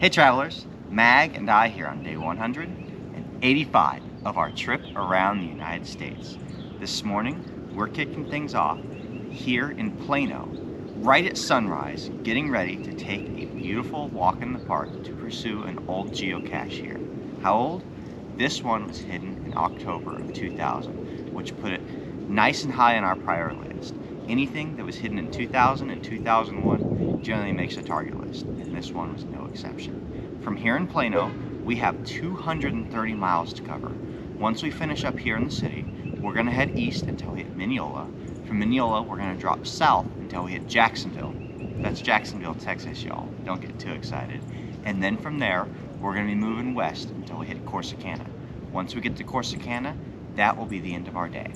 Hey travelers, Mag and I here on day 185 of our trip around the United States. This morning, we're kicking things off here in Plano, right at sunrise, getting ready to take a beautiful walk in the park to pursue an old geocache here. How old? This one was hidden in October of 2000, which put it nice and high on our priority list. Anything that was hidden in 2000 and 2001 generally makes a target list, and this one was no exception. From here in Plano, we have 230 miles to cover. Once we finish up here in the city, we're going to head east until we hit Mineola. From Mineola, we're going to drop south until we hit Jacksonville. That's Jacksonville, Texas, y'all. Don't get too excited. And then from there, we're going to be moving west until we hit Corsicana. Once we get to Corsicana, that will be the end of our day.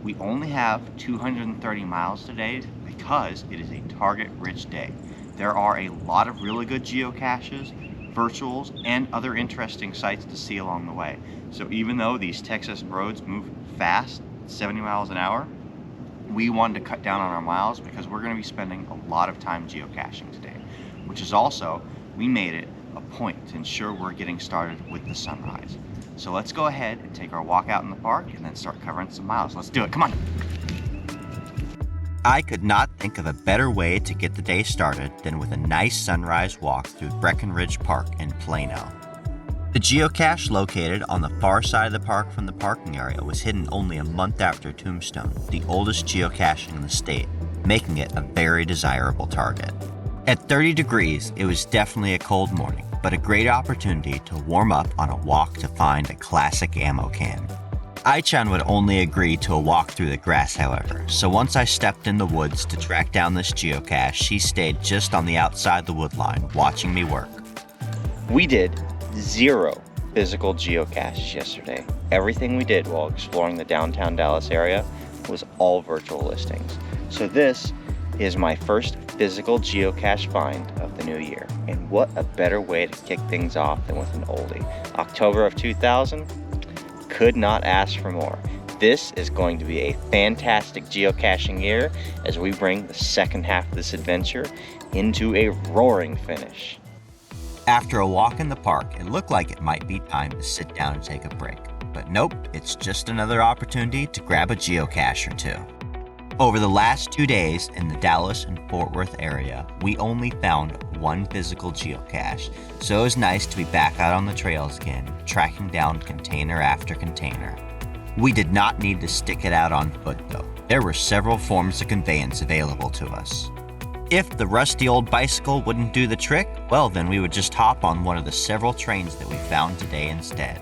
We only have 230 miles today because it is a target-rich day. There are a lot of really good geocaches, virtuals, and other interesting sites to see along the way. So even though these Texas roads move fast, 70 miles an hour, we wanted to cut down on our miles because we're going to be spending a lot of time geocaching today, which is also, we made it a point to ensure we're getting started with the sunrise. So let's go ahead and take our walk out in the park and then start covering some miles. Let's do it, come on. I could not think of a better way to get the day started than with a nice sunrise walk through Breckenridge Park in Plano. The geocache located on the far side of the park from the parking area was hidden only a month after Tombstone, the oldest geocache in the state, making it a very desirable target. At 30 degrees, it was definitely a cold morning, but a great opportunity to warm up on a walk to find a classic ammo can. Ai-chan would only agree to a walk through the grass, however, so once I stepped in the woods to track down this geocache, she stayed just on the outside the wood line, watching me work. We did 0 physical geocaches yesterday. Everything we did while exploring the downtown Dallas area was all virtual listings. So this is my first physical geocache find of the new year. And what a better way to kick things off than with an oldie. October of 2000, could not ask for more. This is going to be a fantastic geocaching year as we bring the second half of this adventure into a roaring finish. After a walk in the park, it looked like it might be time to sit down and take a break. But nope, it's just another opportunity to grab a geocache or two. Over the last 2 days in the Dallas and Fort Worth area, we only found 1 physical geocache, so it was nice to be back out on the trails again, tracking down container after container. We did not need to stick it out on foot though. There were several forms of conveyance available to us. If the rusty old bicycle wouldn't do the trick, well then we would just hop on one of the several trains that we found today instead.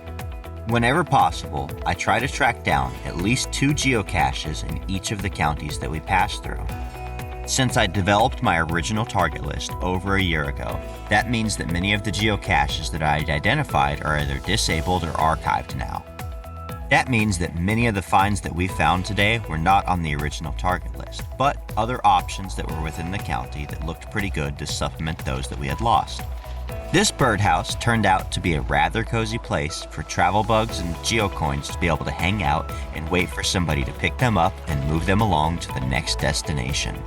Whenever possible, I try to track down at least 2 geocaches in each of the counties that we pass through. Since I developed my original target list over a year ago, that means that many of the geocaches that I identified are either disabled or archived now. That means that many of the finds that we found today were not on the original target list, but other options that were within the county that looked pretty good to supplement those that we had lost. This birdhouse turned out to be a rather cozy place for travel bugs and geocoins to be able to hang out and wait for somebody to pick them up and move them along to the next destination.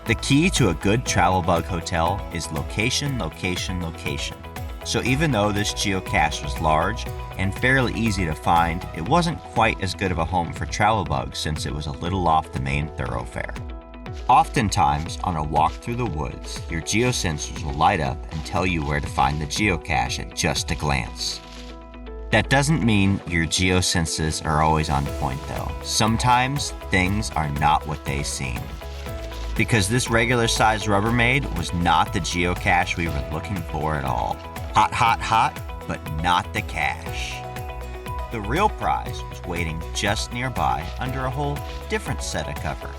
The key to a good travel bug hotel is location, location, location. So even though this geocache was large and fairly easy to find, it wasn't quite as good of a home for travel bugs since it was a little off the main thoroughfare. Oftentimes, on a walk through the woods, your geosensors will light up and tell you where to find the geocache at just a glance. That doesn't mean your geosenses are always on point though. Sometimes things are not what they seem. Because this regular sized Rubbermaid was not the geocache we were looking for at all. Hot, hot, hot, but not the cache. The real prize was waiting just nearby under a whole different set of cover.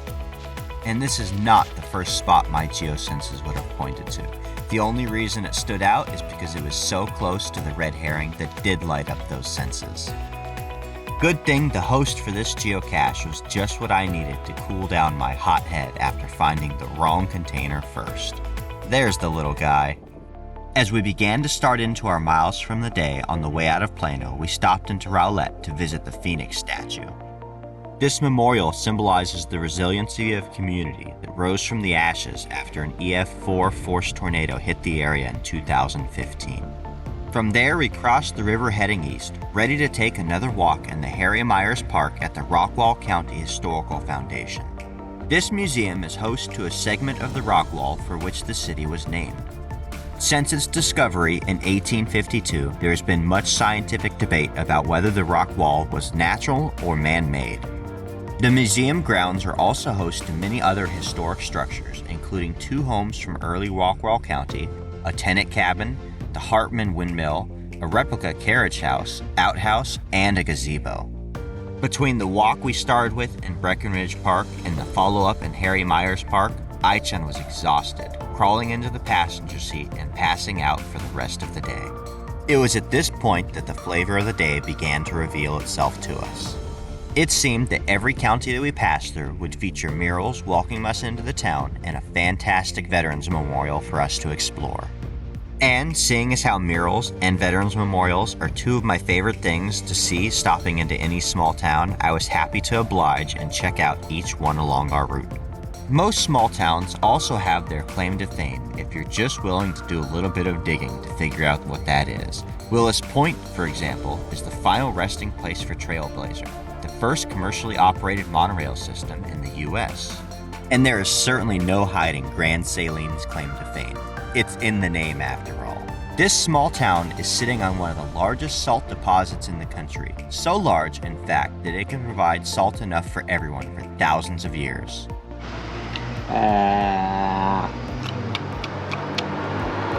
And this is not the first spot my geosenses would have pointed to. The only reason it stood out is because it was so close to the red herring that did light up those senses. Good thing the host for this geocache was just what I needed to cool down my hot head after finding the wrong container first. There's the little guy. As we began to start into our miles from the day on the way out of Plano, we stopped into Rowlett to visit the Phoenix statue. This memorial symbolizes the resiliency of community that rose from the ashes after an EF4 force tornado hit the area in 2015. From there, we crossed the river heading east, ready to take another walk in the Harry Myers Park at the Rockwall County Historical Foundation. This museum is host to a segment of the rock wall for which the city was named. Since its discovery in 1852, there has been much scientific debate about whether the rock wall was natural or man-made. The museum grounds are also host to many other historic structures, including 2 homes from early Rockwall County, a tenant cabin, the Hartman Windmill, a replica carriage house, outhouse, and a gazebo. Between the walk we started with in Breckenridge Park and the follow-up in Harry Myers Park, I-Chun was exhausted, crawling into the passenger seat and passing out for the rest of the day. It was at this point that the flavor of the day began to reveal itself to us. It seemed that every county that we passed through would feature murals welcoming us into the town and a fantastic Veterans Memorial for us to explore. And seeing as how murals and Veterans Memorials are 2 of my favorite things to see stopping into any small town, I was happy to oblige and check out each one along our route. Most small towns also have their claim to fame if you're just willing to do a little bit of digging to figure out what that is. Willis Point, for example, is the final resting place for Trailblazer, the first commercially operated monorail system in the U.S. And there is certainly no hiding Grand Saline's claim to fame. It's in the name after all. This small town is sitting on one of the largest salt deposits in the country, so large, in fact, that it can provide salt enough for everyone for thousands of years.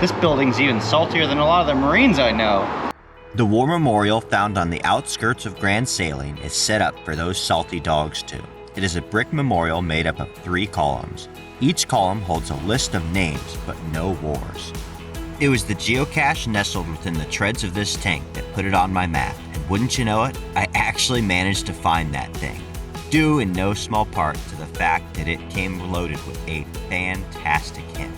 This building's even saltier than a lot of the Marines I know. The war memorial found on the outskirts of Grand Saline is set up for those salty dogs too. It is a brick memorial made up of 3 columns. Each column holds a list of names, but no wars. It was the geocache nestled within the treads of this tank that put it on my map, and wouldn't you know it, I actually managed to find that thing. Due in no small part to the fact that it came loaded with a fantastic hint.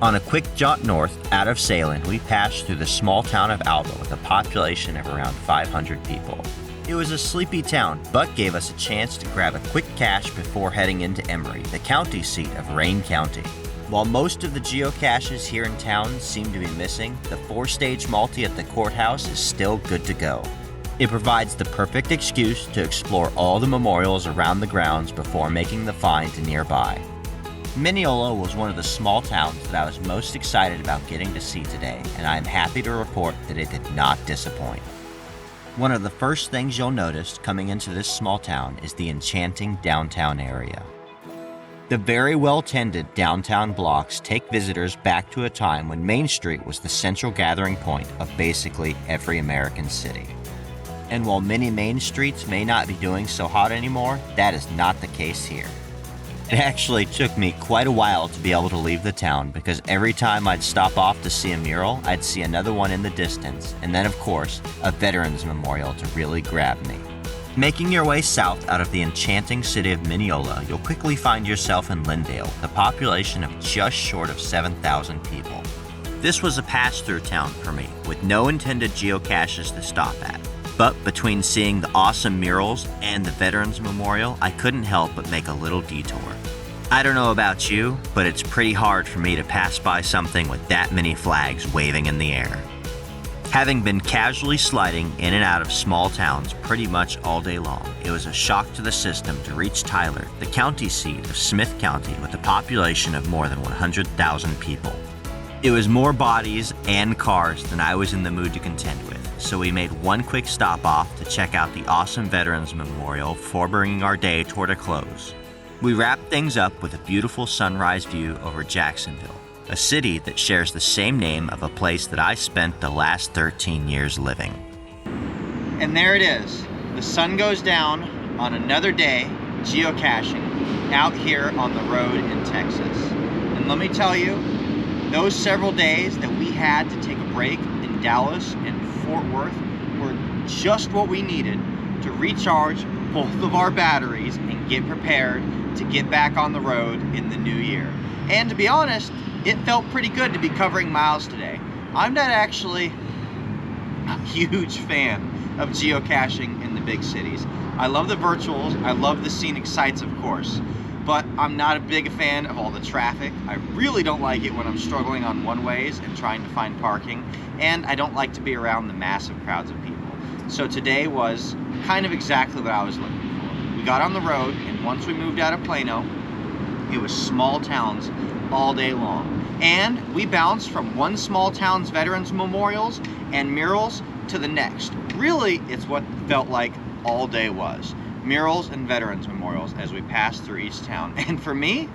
On a quick jaunt north out of Saline, we passed through the small town of Alba with a population of around 500 people. It was a sleepy town, but gave us a chance to grab a quick cache before heading into Emory, the county seat of Rain County. While most of the geocaches here in town seem to be missing, the 4-stage multi at the courthouse is still good to go. It provides the perfect excuse to explore all the memorials around the grounds before making the find nearby. Mineola was one of the small towns that I was most excited about getting to see today, and I am happy to report that it did not disappoint. One of the first things you'll notice coming into this small town is the enchanting downtown area. The very well-tended downtown blocks take visitors back to a time when Main Street was the central gathering point of basically every American city. And while many main streets may not be doing so hot anymore, that is not the case here. It actually took me quite a while to be able to leave the town because every time I'd stop off to see a mural, I'd see another one in the distance, and then of course, a Veterans Memorial to really grab me. Making your way south out of the enchanting city of Mineola, you'll quickly find yourself in Lindale, with a population of just short of 7,000 people. This was a pass-through town for me, with no intended geocaches to stop at. But between seeing the awesome murals and the Veterans Memorial, I couldn't help but make a little detour. I don't know about you, but it's pretty hard for me to pass by something with that many flags waving in the air. Having been casually sliding in and out of small towns pretty much all day long, it was a shock to the system to reach Tyler, the county seat of Smith County with a population of more than 100,000 people. It was more bodies and cars than I was in the mood to contend with, so we made one quick stop off to check out the awesome Veterans Memorial before bringing our day toward a close. We wrapped things up with a beautiful sunrise view over Jacksonville, a city that shares the same name of a place that I spent the last 13 years living. And there it is. The sun goes down on another day geocaching out here on the road in Texas. And let me tell you, those several days that we had to take a break in Dallas and Fort Worth were just what we needed to recharge both of our batteries and get prepared to get back on the road in the new year. And to be honest, it felt pretty good to be covering miles today. I'm not actually a huge fan of geocaching in the big cities. I love the virtuals, I love the scenic sights, of course, but I'm not a big fan of all the traffic. I really don't like it when I'm struggling on one-ways and trying to find parking, and I don't like to be around the massive crowds of people. So today was kind of exactly what I was looking for. We got on the road, and once we moved out of Plano, it was small towns all day long. And we bounced from one small town's veterans memorials and murals to the next. Really, it's what felt like all day was. Murals and veterans memorials as we passed through each town. And for me,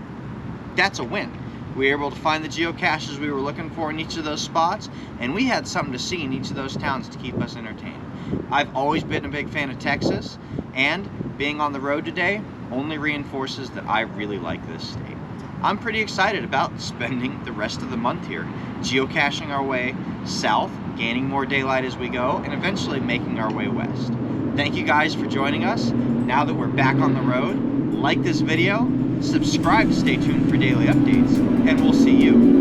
that's a win. We were able to find the geocaches we were looking for in each of those spots, and we had something to see in each of those towns to keep us entertained. I've always been a big fan of Texas, and being on the road today only reinforces that I really like this state. I'm pretty excited about spending the rest of the month here, geocaching our way south, gaining more daylight as we go, and eventually making our way west. Thank you guys for joining us. Now that we're back on the road, like this video, subscribe to stay tuned for daily updates, and we'll see you